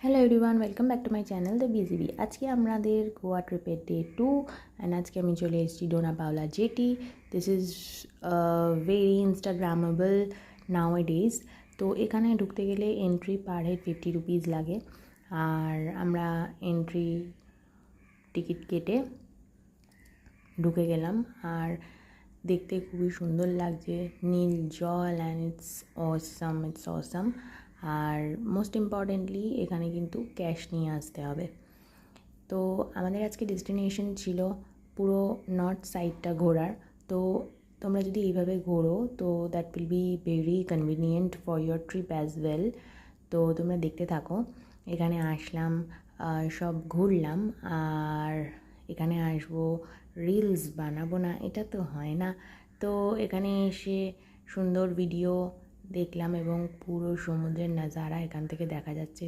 Hello everyone, welcome back to my channel the BGB. আজকে আমাদের গোয়া ট্রিপের ডে 2 অ্যান্ড আজকে আমি চলে এসেছি Dona Paula jetty. This is very Instagrammable nowadays. তো এখানে ঢুকতে গেলে এন্ট্রি পার হেড 50 রুপিস লাগে, আর আমরা এন্ট্রি টিকিট কেটে ঢুকে গেলাম। আর দেখতে খুবই সুন্দর লাগছে, নীল জল, অ্যান্ড ইটস অসাম। আর মোস্ট ইম্পর্টেন্টলি এখানে কিন্তু ক্যাশ নিয়ে আসতে হবে। তো আমাদের আজকে ডেস্টিনেশন ছিল পুরো নর্থ সাইডটা ঘোরার। তো তোমরা যদি এইভাবে ঘোরো তো that will be very convenient for your trip as well. তো তোমরা দেখতে থাকো। এখানে আসলাম, সব ঘুরলাম, আর এখানে আসবো, রিলস বানাবো না এটা তো হয় না। তো এখানে এসে সুন্দর ভিডিও দেখলাম এবং পুরো সমুদ্রের নাজারা এখান থেকে দেখা যাচ্ছে।